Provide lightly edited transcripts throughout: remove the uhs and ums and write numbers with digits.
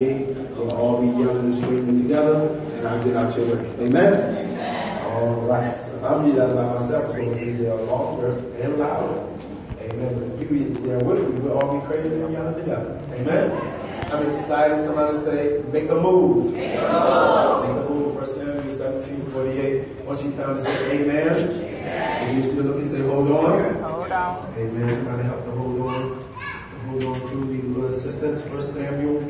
We'll all be yelling and screaming together, and I'll get out your way. Amen? All right. So if I'm yelling by myself, it's going to be longer and louder. Amen. But if you yell with me, we'll all be crazy and yelling together. Amen? I'm excited. Somebody say, make a move. Make a move. Make a move. 1 Samuel 17:48. Once you found it, say amen. Amen. If you're still looking, say hold on. Hold on. Amen. Somebody help to hold on. Hold on through. Need a little assistance. 1 Samuel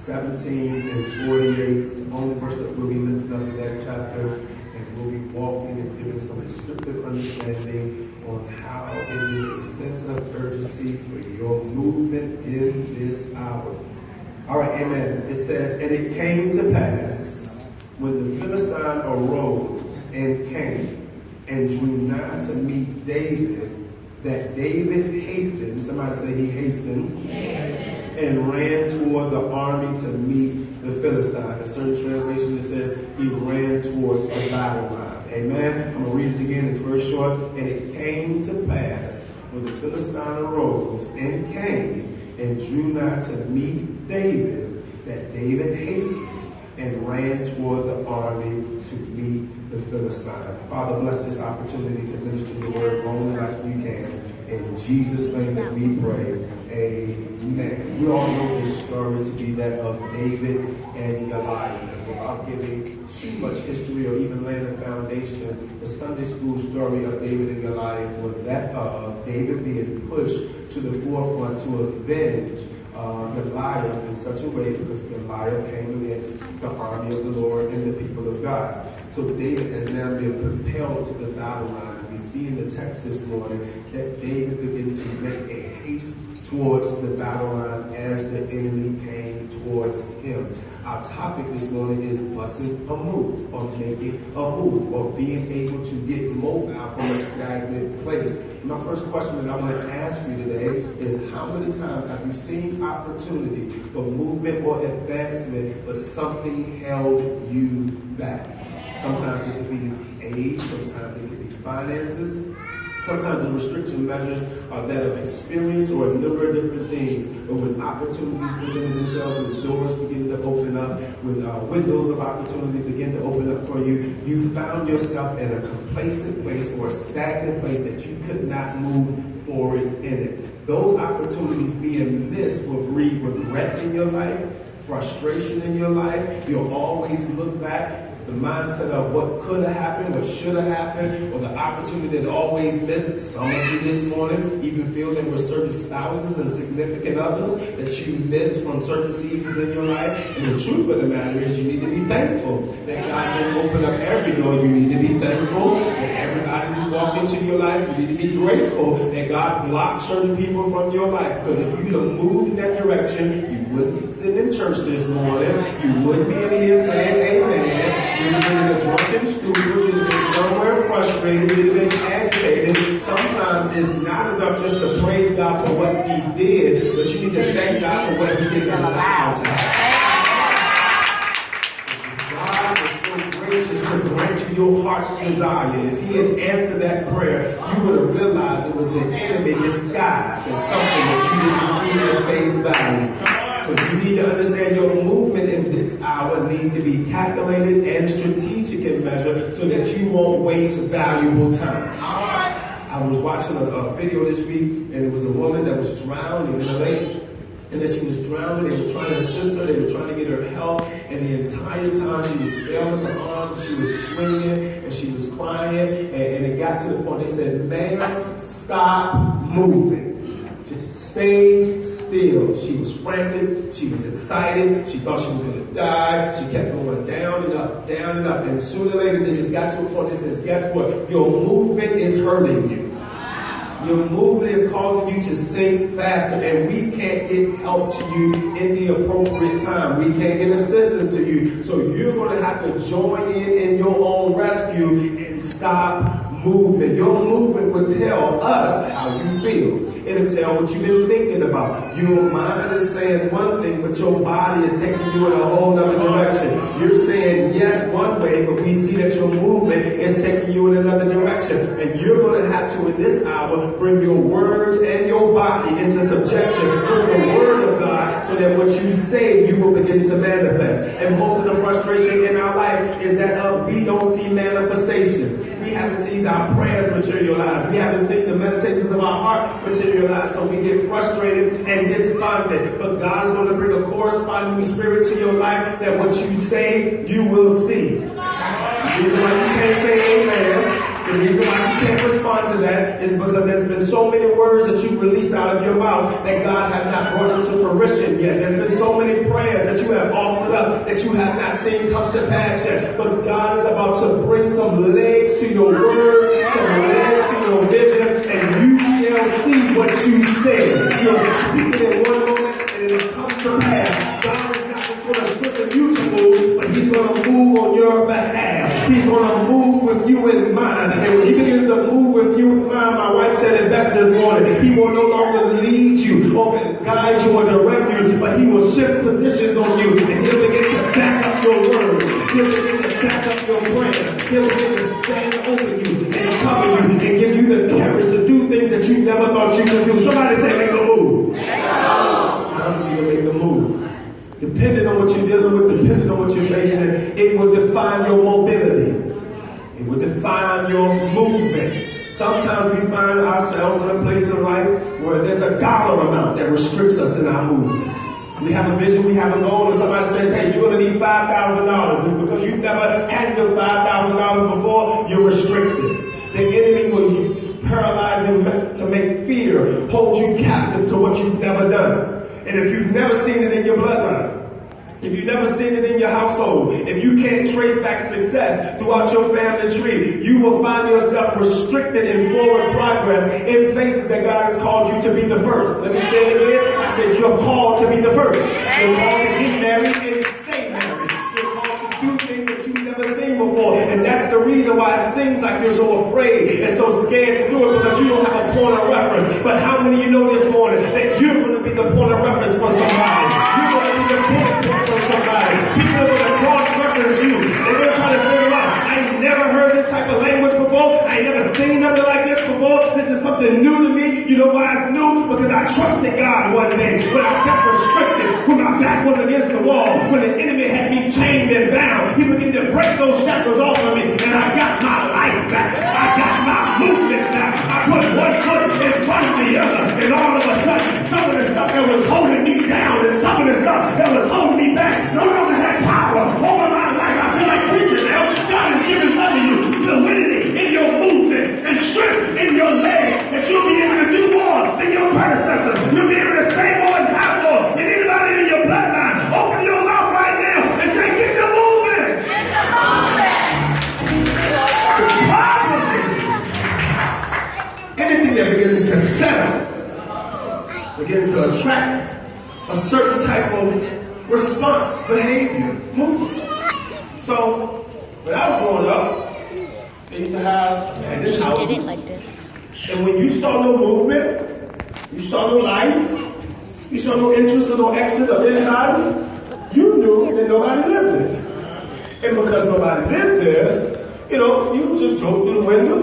17:48, the only verse that we'll be lifting up in that chapter, and we'll be walking and giving some descriptive understanding on how it is a sense of urgency for your movement in this hour. All right, amen. It says, and it came to pass when the Philistine arose and came and drew nigh to meet David, that David hastened. Somebody say he hastened. And ran toward the army to meet the Philistine. In certain translation it says he ran towards the battle line. Amen. I'm going to read it again. It's very short. And it came to pass when the Philistine arose and came and drew nigh to meet David, that David hastened and ran toward the army to meet the Philistine. Father, bless this opportunity to minister your word only like you can. In Jesus' name that we pray. Amen. We all know this story to be that of David and Goliath. And without giving too much history or even laying a foundation, the Sunday school story of David and Goliath was that of David being pushed to the forefront to avenge Goliath in such a way because Goliath came against the army of the Lord and the people of God. So David has now been propelled to the battle line. We see in the text this morning that David began to make a haste towards the battle line as the enemy came towards him. Our topic this morning is busting a move, or making a move, or being able to get mobile from a stagnant place. My first question that I want to ask you today is, how many times have you seen opportunity for movement or advancement, but something held you back? Sometimes it could be age, sometimes it could be finances. Sometimes the restriction measures are that of experience or a number of different things. But when opportunities present themselves, when doors begin to open up, when windows of opportunity begin to open up for you, you found yourself in a complacent place or a stagnant place that you could not move forward in it. Those opportunities being missed will breed regret in your life, frustration in your life. You'll always look back. The mindset of what could have happened, what should have happened, or the opportunity that always missed. Some of you this morning even feel there were certain spouses and significant others that you missed from certain seasons in your life. And the truth of the matter is you need to be thankful that God didn't open up every door. You need to be thankful that everybody who walked into your life, you need to be grateful that God blocked certain people from your life. Because if you'd have moved in that direction, you wouldn't sit in church this morning. You wouldn't be in here saying amen. You'd have been in a drunken stupor, you'd have been somewhere frustrated, you'd have been agitated. Sometimes it's not enough just to praise God for what He did, but you need to thank God for what He didn't allow to happen. God is so gracious to grant you your heart's desire. If He had answered that prayer, you would have realized it was the enemy disguised as something that you didn't see in face value. So you need to understand your movement in this hour needs to be calculated and strategic in measure so that you won't waste valuable time. I was watching a video this week, and it was a woman that was drowning in a lake. And as she was drowning, they were trying to assist her, they were trying to get her help, and the entire time she was flailing her arms, she was swinging, and she was crying, and it got to the point they said, ma'am, stop moving. Just stay still. She was frantic. She was excited. She thought she was going to die. She kept going down and up, down and up. And sooner or later, they just got to a point that says, guess what? Your movement is hurting you. Your movement is causing you to sink faster, and we can't get help to you in the appropriate time. We can't get assistance to you. So you're going to have to join in your own rescue and stop movement. Your movement will tell us how you feel. It'll tell what you've been thinking about. Your mind is saying one thing, but your body is taking you in a whole other direction. You're saying yes one way, but we see that your movement is taking you in another direction. And you're going to have to, in this hour, bring your words and your body into subjection. Bring the word of God so that what you say, you will begin to manifest. And most of the frustration in our life is that we don't see manifestation. We haven't seen our prayers materialize. We haven't seen the meditations of our heart materialize. So we get frustrated and despondent. But God is going to bring a corresponding spirit to your life that what you say, you will see. The reason why you can't say amen, the reason why you can't respond to that is because there's been so many words that you've released out of your mouth that God has not brought into fruition yet. There's been so many prayers that you have offered up that you have not seen come to pass yet. But God is about to bring some legs to your words, some legs to your vision, and you shall see what you say. You're speaking in one moment and it'll come to pass. God is not just going to strengthen you to move, but He's going to move on your behalf. He's going to move with you in mind. And when He begins to move with you in mind, my wife said it best this morning, He will no longer lead you or guide you or direct you, but He will shift positions on you, and He'll begin to back up your words. He'll begin to back up your prayers. He'll begin to stand over you and cover you and give you the courage to do things that you never thought you could do. Somebody say, make a move. Make a move. It's time for you to make the move. Depending on what you're dealing with, depending on what you're facing, it will define your mobility. It will define your movement. Sometimes we find ourselves in a place in life where there's a dollar amount that restricts us in our movement. We have a vision, we have a goal, and somebody says, hey, you're going to need $5,000. And because you've never handled $5,000 before, you're restricted. The enemy will paralyze him to make fear, hold you captive to what you've never done. And if you've never seen it in your bloodline, if you've never seen it in your household, if you can't trace back success throughout your family tree, you will find yourself restricted in forward progress in places that God has called you to be the first. Let me say it again. I said you're called to be the first. You're called to get married and stay married. You're called to do things that you've never seen before. And that's the reason why it seems like you're so afraid and so scared to do it, because you don't have a point of reference. But how many of you know this morning that you're going to be the point of reference for somebody? You're going to be the point of reference for somebody. People are going to cross-reference you. They're going to try to figure out, I ain't never heard this type of language before. I ain't never seen nothing like this before. This is something new to me. You know why it's new? Because I trusted God one day when I felt restricted, when my back was against the wall, when the enemy had me chained and bound. He began to break those shackles off of me, and I got my life back. I got my movement back. I put one foot in front of the other, and all of a sudden, some of the stuff that was holding me down and some of the stuff that was holding me back no longer had power over my life. I feel like preaching now. God is giving some of you fluidity in your movement and strength in your leg, that you'll be able to do more than your predecessors. You'll be able to say more and have more than anybody in your bloodline. Open your mouth right now and say, get the movement. Get the movement. The problem is, anything that begins to settle begins to attract a certain type of response, behavior, movement. So, when I was growing up, they used to have this house. Did it like this. And when you saw no movement, you saw no life, you saw no interest or no exit of anybody, you knew that nobody lived there. And because nobody lived there, you just drove through the window,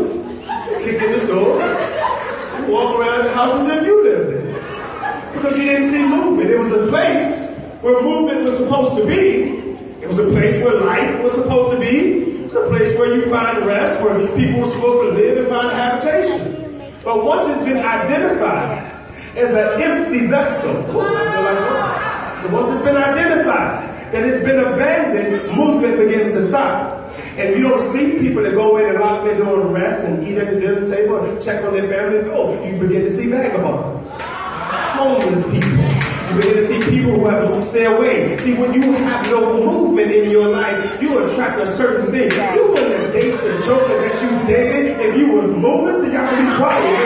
kick in the door, and walk around the house as if you lived there. Because you didn't see movement. It was a place where movement was supposed to be. It was a place where life was supposed to be. It was a place where you find rest, where people were supposed to live and find habitation. But once it's been identified as an empty vessel, so once it's been identified that it's been abandoned, movement begins to stop. And you don't see people that go in and lock their door and rest and eat at the dinner table and check on their family. No, you begin to see vagabonds, homeless people. You begin to see people who have to stay away. See, when you have no movement in your life, you attract a certain thing. You wouldn't date the joker that you dated if you was moving, so y'all can be quiet. You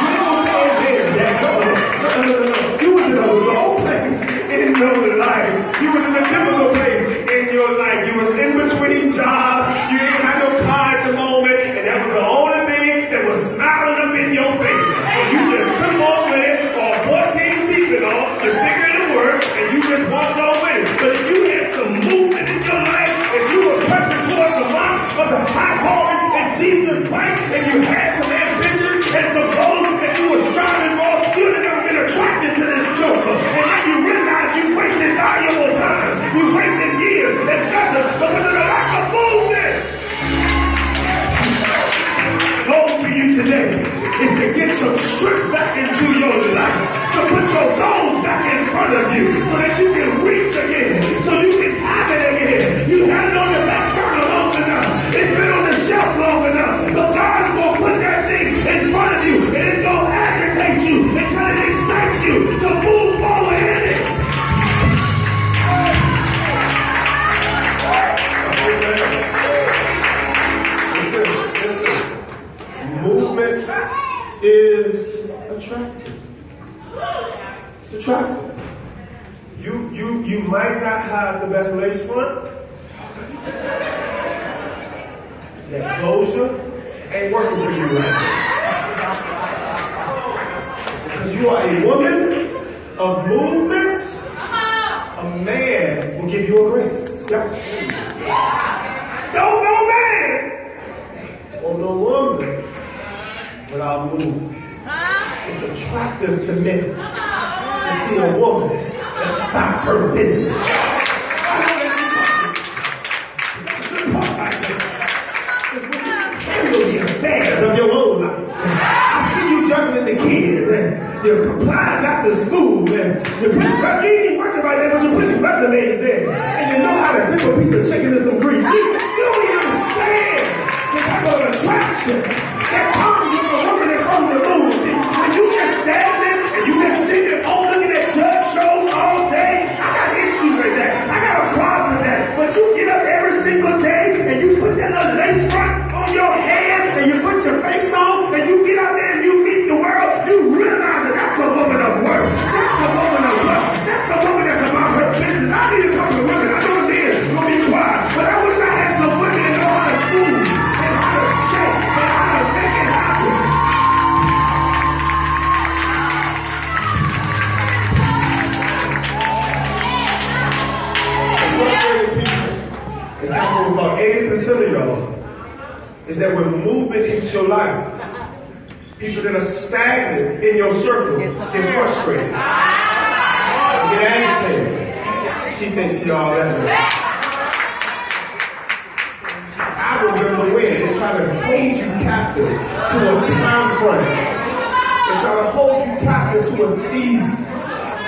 ain't gonna say amen, Dad. No. You was in a low place in your life. You was in a difficult place in your life. You was in between jobs. You didn't have no car at the moment, and that was the only thing that was smiling up in your face. So you just took on with it, or 14 teeth and all, you figured it worked, and you just walked on with it. But if you had some movement in your life, if you were pressing towards the mark of the circle. And then you realize you wasted valuable time. You wasted years and efforts because of the lack of movement. Goal to you today is to get some strength back into your life, to put your goals back in front of you so that you can reach again, so you can have it again. You had it on the back burner long enough. It's been on the shelf long enough. But God is going to put that thing in front of you, and it's going to agitate you until it excites you to move forward in it. Listen. Movement is attractive. It's attractive. You might not have the best lace front. That closure ain't working for you right now. Because you are a woman of movement, a man will give you a grace. Yep. Don't no man or no woman without movement. It's attractive to men to see a woman that's about her business. I know that's the good part right there. Because when you handle the affairs of your own life, I see you juggling the kids and you're applying back to school and you ain't working right there, but you're putting resumes in and you know how to dip a piece of chicken in some grease. You don't even understand the type of attraction that comes with a woman that's on the move. See, when you just standing and you just sitting home looking at judge shows all day, I got an issue with that. I got a problem with that. But you get up every single day and you put that little lace front on your head and you put your face on and you get out there and you meet the world, you realize that that's a woman of work. That's a woman of work. That's a woman that's about her business. I need a couple of women. I know the men is going to be quiet, but I wish I had some women that know how to move and how to shake and how to make it happen. It's happening with about 80% of y'all is that when movement hits your life, people that are stagnant in your circle get frustrated, get agitated. She thinks she all that. I remember when they try to hold you captive to a time frame. They try to hold you captive to a season.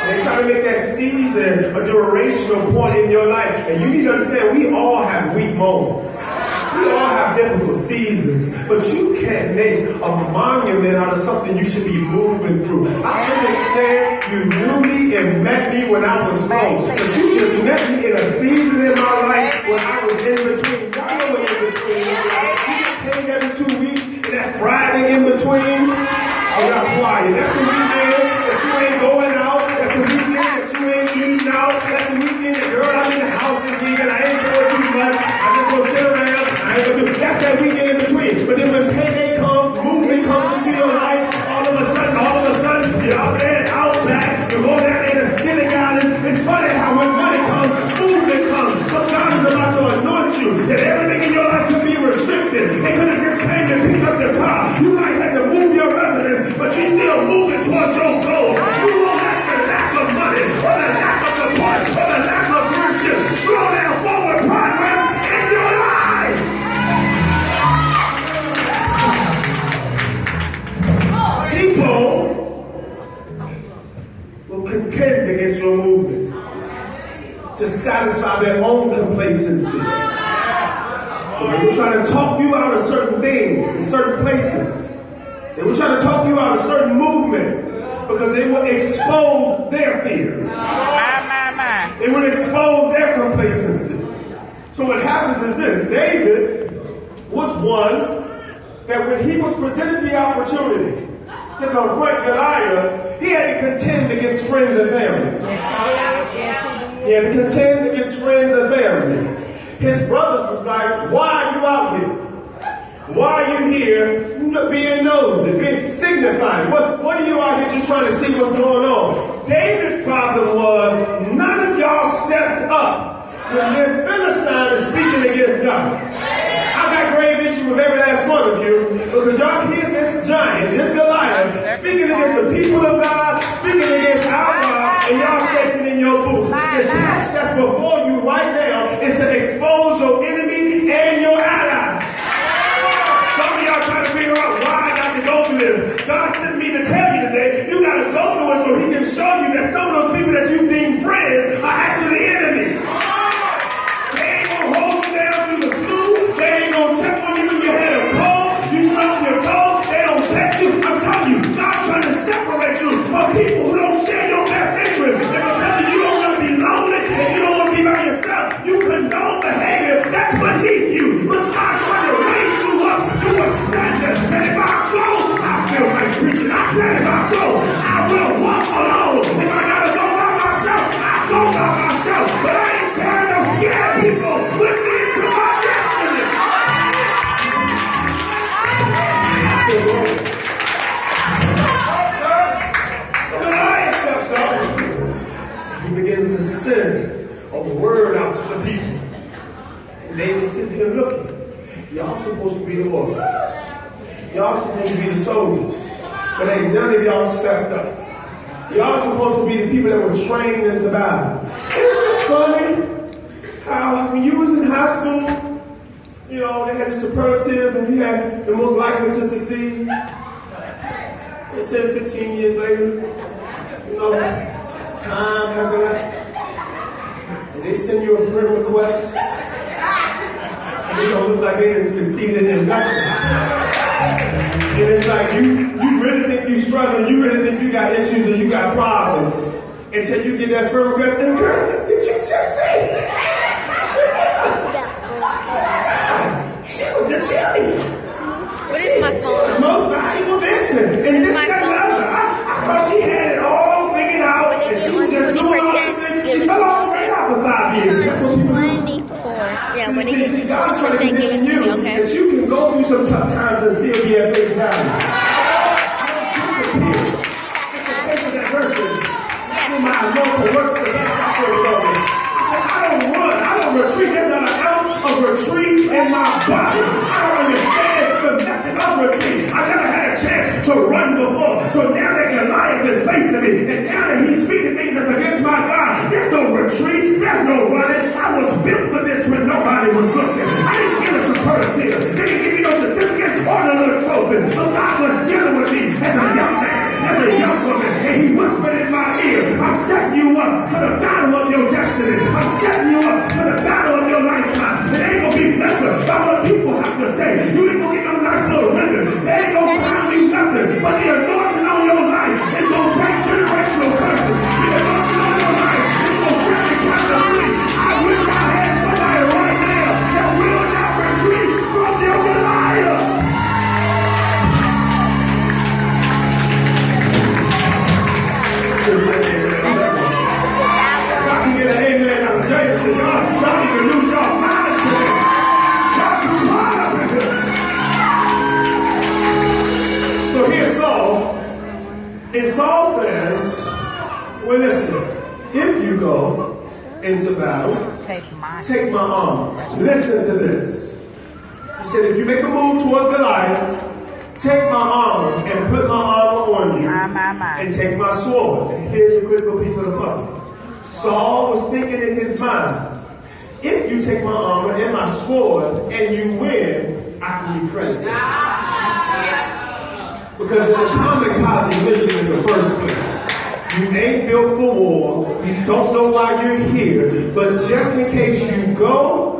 They try to make that season a durational point in your life. And you need to understand, we all have weak moments. We all have difficult seasons. But you can't make a monument out of something you should be moving through. I understand you knew me and met me when I was low. But you just met me in a season in my life when I was in between. Y'all know what in between is. You get paid every 2 weeks. And that Friday in between, oh, y'all quiet. That's the weekend that you ain't going out. That's the weekend that you ain't eating out. That's the weekend that, girl, I'm in the house this weekend. I ain't doing too much. I'm just going to sit around. I ain't going to do. That's that weekend in between. But then when payday comes, movement comes into your life, all of a sudden, you're out there, out back. You're going out there to skinny gardens. It's funny how when money comes, movement comes. But God is about to anoint you. That everything in your life could be restricted. They could have just came and picked up the car. You might have to move your residence, but you're still moving towards your goal. You won't have the lack of money, or the lack of support, or the lack of worship. Slow down forward progress in your life. People will contend against your movement to satisfy their own complacency. So they will try to talk you out of certain things in certain places. They will try to talk you out of certain movement because they will expose their fear. They will expose their complacency. So what happens is this. David was one that when he was presented the opportunity to confront Goliath, he had to contend against friends and family. He had to contend against friends and family. His brothers was like, why are you out here? Why are you here being nosy, being signifying? What are you out here just trying to see what's going on? David's problem was none of y'all stepped up when this Philistine is speaking against God. I got grave issue with every last one of you because y'all hear this giant, this Goliath, speaking against the people of God, speaking against our God. The task that's before you right now is to expose your enemy and your ally. Some of y'all trying to figure out why I got to go through this. God sent me to tell you today, you got to go through it so he can show you that some of those people that you deem friends are actually enemies. They ain't going to hold you down through the flu. They ain't going to check on you when you had a cold. You stub your toe. They don't text you. I'm telling you, God's trying to separate you from people who don't share your best interest. And because you don't want to be lonely and you don't want to be by yourself, you condone behavior that's beneath you. But God's trying to raise you up to a standard. And if I go, I feel like preaching. I said if I go, I will walk alone. If I gotta go by myself, I go by myself. But I ain't carrying no scared people with me into my destiny. So Goliath steps up. He begins to send a word out to the people. And they were sitting here looking. Y'all supposed to be the warriors. Y'all supposed to be the soldiers. But ain't none of y'all stepped up. Y'all supposed to be the people that were trained into battle. Isn't it funny how when you was in high school, you know, they had a superlative and you had the most likely to succeed. And 10, 15 years later, you know, time has elapsed. And they send you a friend request. And you don't look like they didn't succeeded in nothing. And it's like you really think you're struggling, you really think you got issues and you got problems until you get that friend request. And girl, did you just say she was a cheerleader? She was most valuable this and this, that, and the other. I thought she had it all figured out and she was just doing all these things. She fell off the radar for 5 years. That's what she was doing. See, God's trying to condition you that you can go through some tough times and still be at face value. Disappear. It's the adversity. Through my anointing works the best I feel going. I said, I don't run. I don't retreat. There's not an ounce of retreat in my body. I don't understand the method of retreat. I never had a chance to run before. So now that Goliath is facing me, and now that he's speaking things that's against my God, there's no retreat. There's no running. I was built for this when nobody was looking. I didn't get a superlative. They didn't give me no certificate or no little trophy. But God was dealing with me as a young man, as a young woman, and he whispered in my ear, I'm setting you up for the battle of your destiny. I'm setting you up for the battle of your lifetime. It ain't gonna be better by what people have to say. You ain't gonna get no nice little ribbon. They ain't gonna crown you nothing. But the anointing on your life is gonna break generational curses. The anointing on your life is gonna break the captive free. I wish I had somebody right now that will not retreat from your Goliath. If I can get an amen out of Jameson, y'all need to lose y'all mind today. Y'all too hard up in here. So here's Saul. And Saul says, well, listen, if you go into battle, take my armor. Listen to this. He said, if you make a move towards Goliath, take my armor and put my armor on you and take my sword. And here's the critical piece of the puzzle. Saul was thinking in his mind, if you take my armor and my sword and you win, I can be credited. Because it's a kamikaze mission in the first place. You ain't built for war. You don't know why you're here. But just in case you go,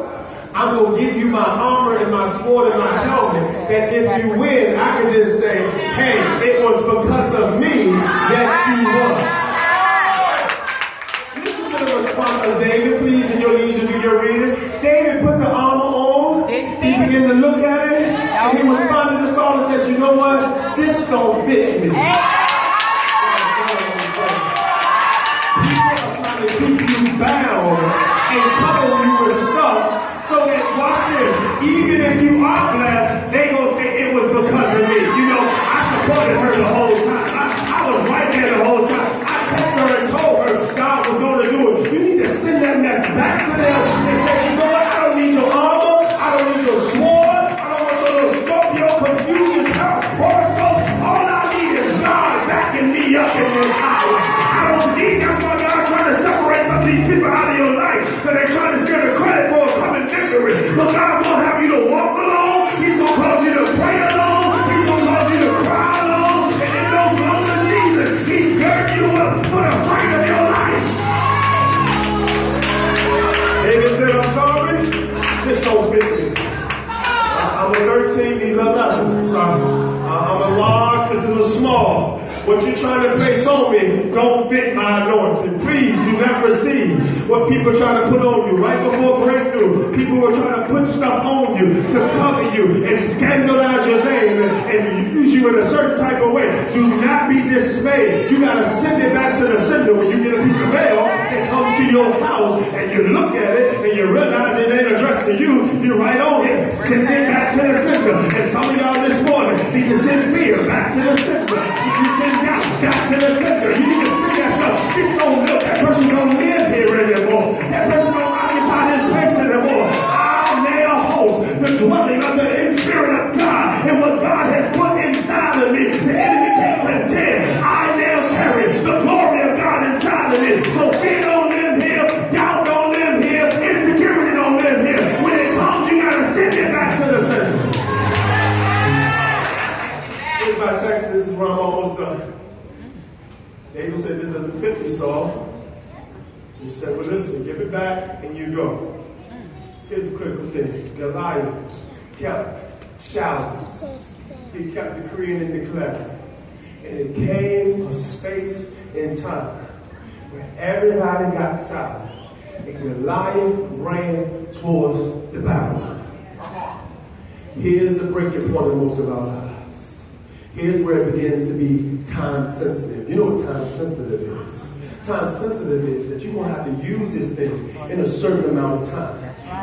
I'm going to give you my armor and my sword and my helmet. That if you win, I can just say, hey, it was because of me that you won. Listen to the response of David, please, in your leisure to your reading. David put the armor on. He began to look at it. And he responded to Saul and says, you know what? This don't fit me. People are trying to keep you bound and cover you with stuff so that, watch this, even if you are blessed, they gonna say it was because of me. You know, I supported her the whole time. I was right there the whole time. I texted her and told her God was going to do it. You need to send that mess back What you're trying to place on me don't fit my anointing. Please do not receive what people are trying to put on you. Right before breakthrough, people were trying to put stuff on you to cover you and scandalize your name and use you in a certain type of way. Do not be dismayed. You got to send it back to the sender. When you get a piece of mail that comes to your house and you look at it and you realize it ain't addressed to you, you write on it, send it back to the sender. And some of y'all this morning need to send fear back to the sender. You send doubt back to the sender. You need to send that stuff. This don't look, that person don't live here anymore. That person don't occupy this space anymore. I now host the dwelling of the Spirit of God, and what God has put inside of me, the enemy can't contend. I now carry the glory of God inside of me. So fear don't live here, doubt don't live here, insecurity don't live here. When it comes, you gotta send it back to the center. Here's my text. This is where I'm almost done. David said, "This doesn't fit me, Saul." He said, "Well, listen, give it back and you go." Here's the critical thing. Goliath kept shouting. He kept decreeing and declaring. And it came a space in time where everybody got silent. And Goliath ran towards the battle. Here's the breaking point in most of our lives. Here's where it begins to be time sensitive. You know what time sensitive is? Time sensitive is that you're going to have to use this thing in a certain amount of time.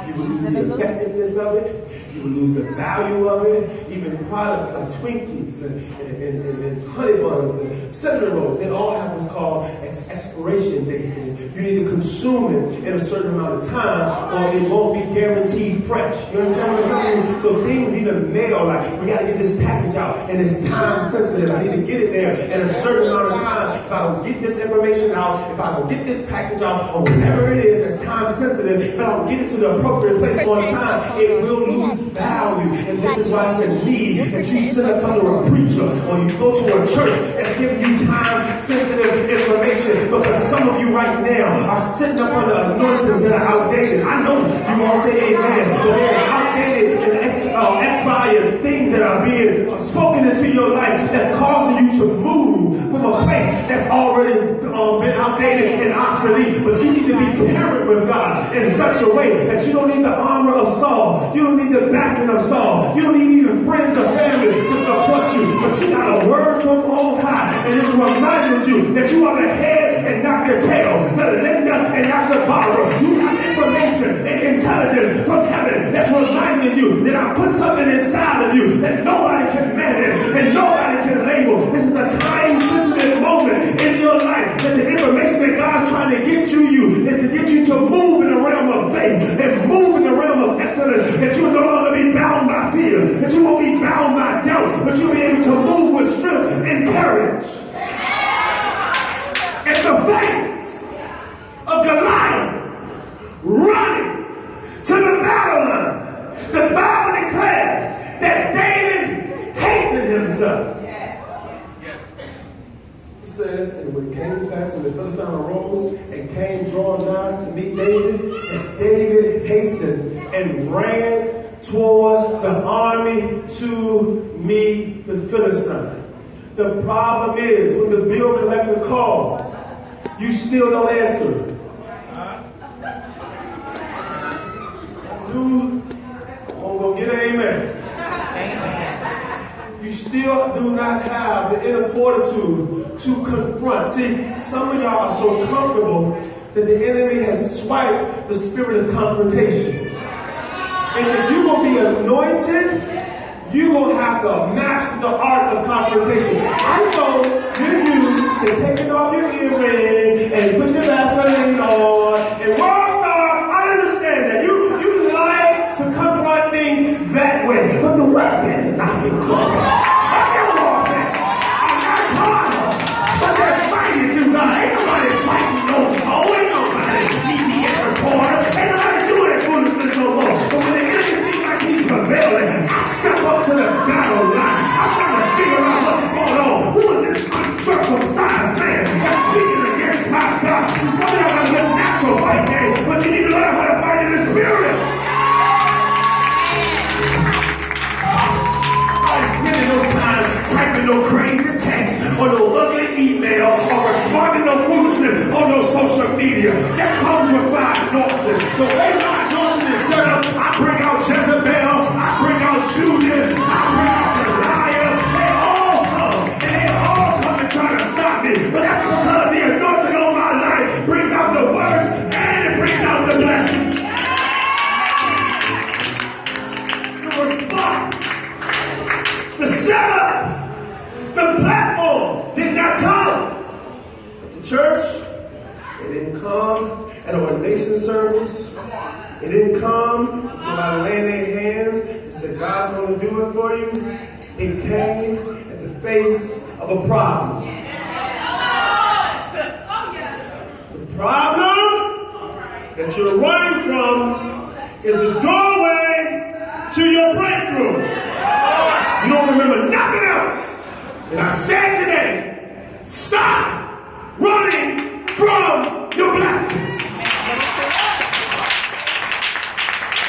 You will lose the effectiveness of it. You will lose the value of it. Even products like Twinkies and honey buns and cinnamon rolls, they all have what's called expiration dates. And you need to consume it in a certain amount of time or it won't be guaranteed fresh. You understand what I'm telling you? So things even mail, like we got to get this package out and it's time sensitive. I need to get it there in a certain amount of time. If I don't get this information out, if I don't get this package out or whatever it is that's time sensitive, if I don't get it to the appropriate place on time, it will lose value. And this is why it's a need that you sit up under a preacher or you go to a church that's giving you time-sensitive information, because some of you right now are sitting up under anointings that are outdated. I know you won't say amen, but there's outdated and expired things that are being spoken into your life that's causing you to move from a place that's already been outdated and obsolete. But you need to be paired with God in such a way that you don't need the armor of Saul. You don't need the backing of Saul. You don't need even friends or family to support you. But you got a word from on high. And it's reminding you that you are the head and not the tail. The lender and not the borrower. You have information and intelligence from heaven that's reminding you that I put something inside of you that nobody can manage and nobody can label. This is a time-sensitive moment in your life that the information that God's trying to get to you is to get you to move in the realm of faith and move in the realm of excellence, that you will no longer be bound by fear, that you won't be bound by doubt, but you'll be able to move with strength and courage. In the face of Goliath running to the battle line, the Bible declares that David hastened himself. Says, and when it came to pass, when the Philistine arose and came drawing nigh to meet David, and David hastened and ran toward the army to meet the Philistine. The problem is, when the bill collector calls, you still don't answer. I'm gonna get an amen. You still do not have the inner fortitude to confront. See, some of y'all are so comfortable that the enemy has swiped the spirit of confrontation. And if you're going to be anointed, you're going to have to master the art of confrontation. I know you're used to taking off your earrings and putting your Vaseline on and world star. I understand that. You like to confront things that way. But the weapons I can call. Step up to the battle line. I'm trying to figure out what's going on. Who is this uncircumcised man that's speaking against my God? See, some of y'all got a good natural fight game, but you need to learn how to fight in the spirit. I'm spending no time typing no crazy text or no ugly responding to foolishness on no social media. That comes with my anointing. The way my anointing is set up, I bring out Jezebel, I bring out Judas, I bring out the liar. They all come, and they all come and try to stop me. But that's because the anointing on my life brings out the worst and it brings out the blessed. The response, the setup, the platform did not come. But the church, it didn't come at an ordination service. It didn't come by laying their hands and said, God's going to do it for you. It came at the face of a problem. The problem that you're running from is the doorway to your breakthrough. You don't remember nothing else. And I said today, stop running from your blessing.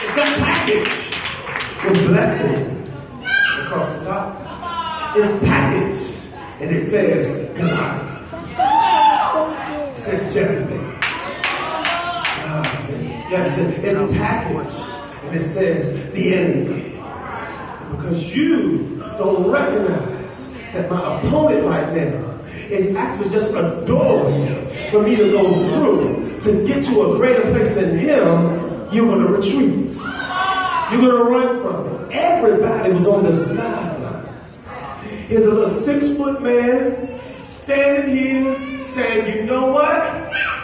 It's that package with blessing across the top. It's packaged and it says God. It says Jezebel. Yes, it's packaged and it says the enemy. Because you don't recognize that my opponent right now is actually just a door for me to go through to get to a greater place in Him. You're going to retreat. You're going to run from it. Everybody was on the sidelines. Here's a little 6-foot man standing here saying, you know what?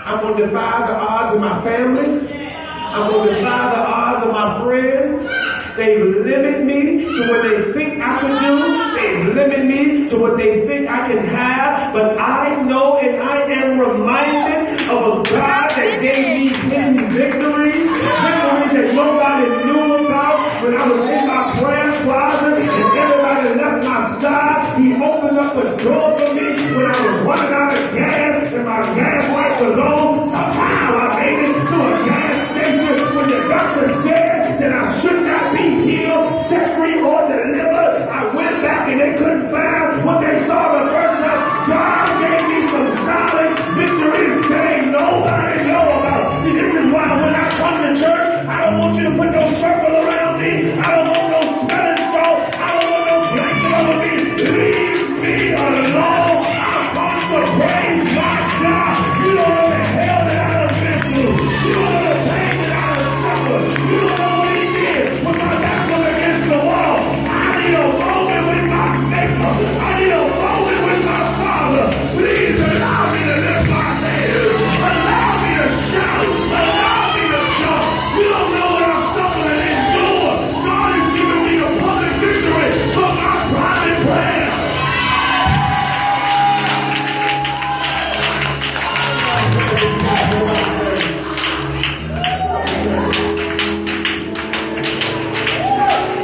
I'm going to defy the odds of my family. I'm going to defy the odds of my friends. They limit me to what they think I can do. They limit me to what they think I can have. But I know and I am reminded of a God that gave me hidden victories. Victories that nobody knew about. When I was in my prayer closet and everybody left my side, He opened up a door for me when I was running out of gas and my gas light was on. Somehow I made it to a gas station when the doctor said that I should not be healed, set free, or delivered. I went back and they couldn't find what they saw the first time. God gave me some solid victories that ain't nobody know about. See, this is why when I come to church, I don't want you to put no circle around me. I don't want no smelling salt. I don't want no blanket over me. Leave me alone. I'm come to praise my God. You don't know the hell that I have been through. You don't know the pain that I have suffered. You don't know what He did when my back was against the wall. I need a moment with my Maker. I need a moment with my Father. Please allow me to lift my hands. Allow me to shout. Allow me to jump. You don't know what I've suffered and endured. God has given me a public victory for my private prayer.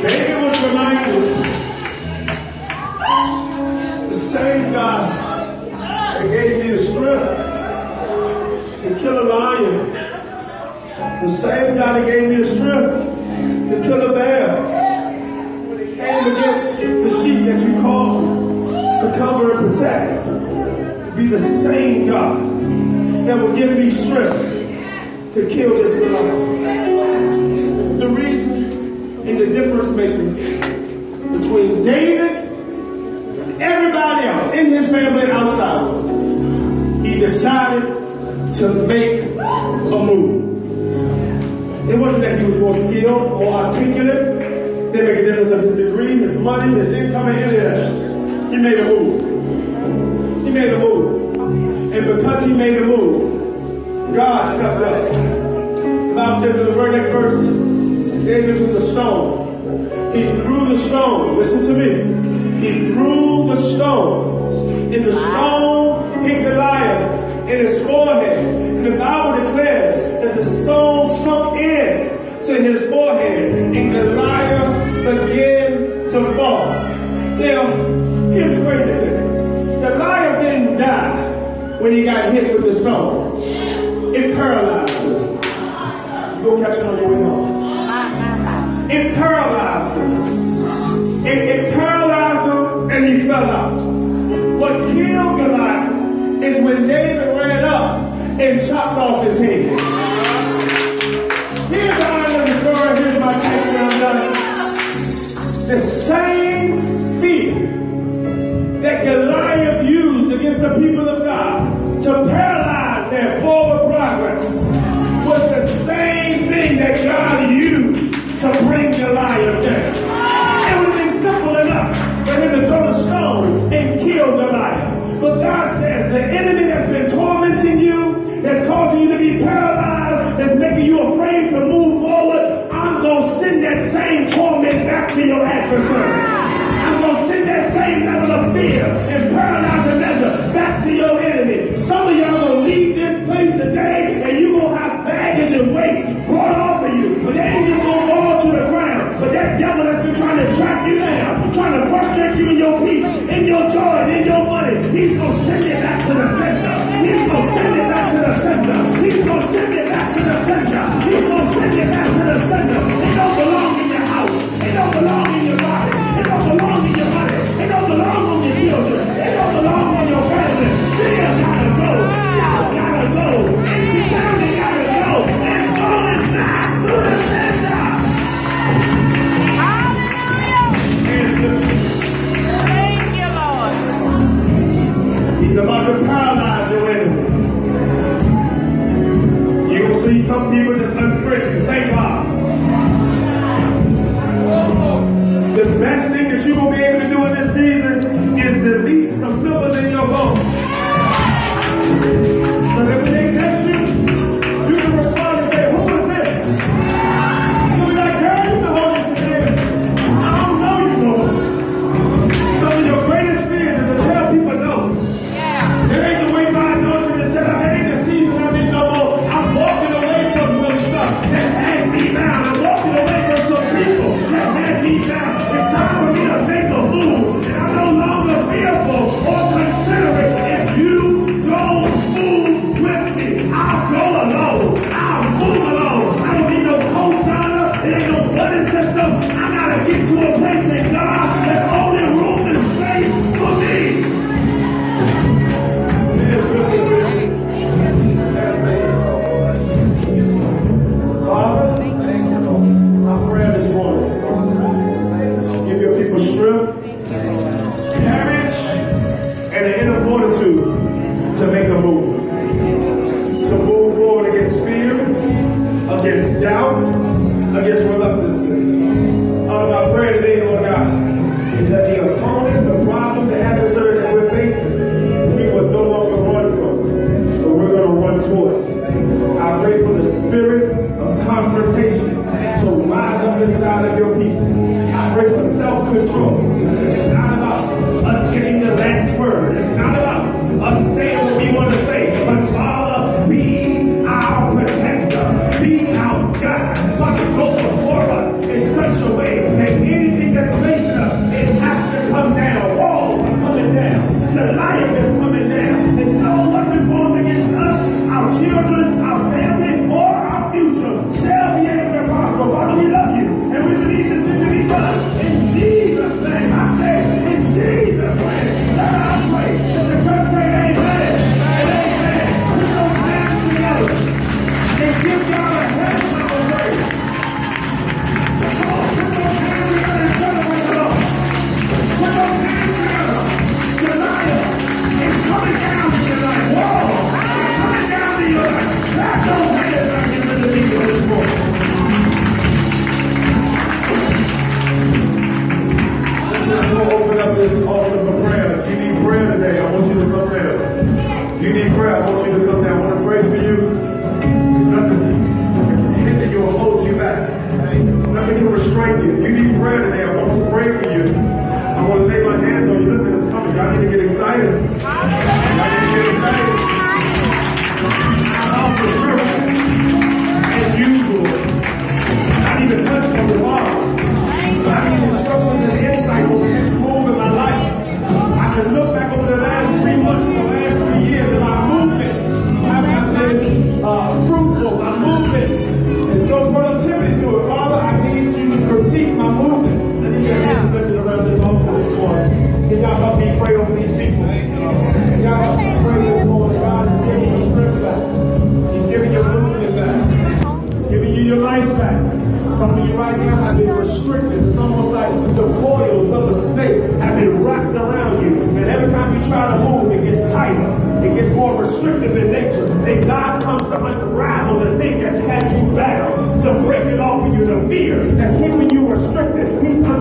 David was reminded, the same God that gave me the strength to kill a lion, the same God that gave me the strength to kill a bear, when it came against the sheep that you called to cover and protect, be the same God that will give me strength to kill this lion. The reason and the difference maker between David and everybody else in his family and outside of him, he decided to make a move. It wasn't that he was more skilled, more articulate. It didn't make a difference of his degree, his money, his income, and any of that. He made a move. He made a move. And because he made a move, God stepped up. The Bible says in the very next verse, David took the stone. He threw the stone. Listen to me. He threw the stone. And the stone hit Goliath in his forehead. And the Bible declares that the stone sunk in to his forehead. And Goliath began to fall. Now, here's the crazy thing. Goliath didn't die when he got hit with the stone. It paralyzed him. You go catch it on your way home. It paralyzed him. It paralyzed him and he fell out. What killed Goliath is when David ran up and chopped off his head. Here's the end of the story. Here's my text and I'm done. The same fear that Goliath used against the people of God to paralyze their forward progress was the same thing that God used to bring Goliath down. It would have been simple enough for him to throw the stone and kill Goliath. But God says the enemy that's been tormenting you, that's causing you to be paralyzed, that's making you afraid to move forward, I'm going to send that same torment back to your adversary. I'm going to send that same level of fear and paralyzing measure back to your enemy. Some of y'all going to leave this place today and you're going to have baggage and weights brought off of you. But they ain't just going to fall to the ground. But that devil that's been trying to trap you down, trying to frustrate you in your peace, in your joy, and in your money, he's going to send it back to the center. He's going to send it back to the center. He's going to send it back to the center. He's going to send it back to the center. It don't belong in your house. It don't belong in your body. It don't belong in your money. It don't belong on your children. It don't belong on your family. Fear gotta go. Doubt gotta go. Insecurity gotta go. It's going back to the center. Thank you, Lord. He's about to paralyze your enemy. You're going to see some people just unfriendly. Thank God. The best thing that you're going to be able to do in this season is delete some numbers in your phone. So that when they text you, you can respond and say, who is this? You'll be like, girl, you know who this is. I don't know you know it. Some of your greatest fears is to tell people no. It ain't the way God knows you to set up. It ain't the season I'm in no more. I'm walking away from some stuff that had me down. I'm walking away from some people that had me down. It's time for me to make a move. And I'm no longer fearful or considerate. If you don't move with me, I'll go alone. I'll move alone. I don't need no co-signer. It ain't no buddy system. I gotta get to a place in God that's only room and space for me. Father, I pray this morning. Give your people strength, courage, and the inner fortitude to make a move. To move forward against fear, against doubt, against reluctancy. Father, I pray today, Lord God, is that the opponent, the problem, the adversary that we're facing, we will no longer run from, but we're going to run towards it. I pray for the spirit of confrontation to rise up inside of your people. I pray for self-control. It's not about us getting the last word. It's not about us saying what we want to say. But Father, be our protector. Be our God. Father, go before us in such a way that anything that's facing us, it has to come down. Walls are coming down. Goliath is coming down. And no weapon formed against us, our children, our family, or our future shall be able to prosper. Father, we love you, and we believe this thing to be done. In Jesus' name, I say, in Jesus' name, let us pray. Let the church say amen. And amen. Put those hands together and give God a hand clap of praise. Come on, put those hands together and celebrate the Lord. Put those hands together. Goliath is coming down to your life. Whoa! It's coming down to your life. Clap those hands like you're in the video this morning. I'm going to open up this altar for prayer. If you need prayer today, I want you to come down. If you need prayer, I want you to come down. I want to pray for you. There's nothing that can hinder you or hold you back. There's nothing can restrain you. If you need prayer today, I want to pray for you. I want to lay my hands on you. Look at them coming. Y'all need to get excited. Y'all need to get excited. Off the church, as usual. I need a touch from the Father. I need instructions and insight on the next move in my life. I can look back over the last 3 months, the last 3 years, and my movement have been fruitful. My movement, there's no productivity to it. Father, I need you to critique my movement. I need your hands lifted around this altar this morning. Can y'all help me pray over these people? Can y'all right now have been restricted. It's almost like the coils of a snake have been wrapped around you. And every time you try to move, it gets tighter. It gets more restrictive in nature. And God comes to unravel the thing that's had you bound, to break it off of you, the fear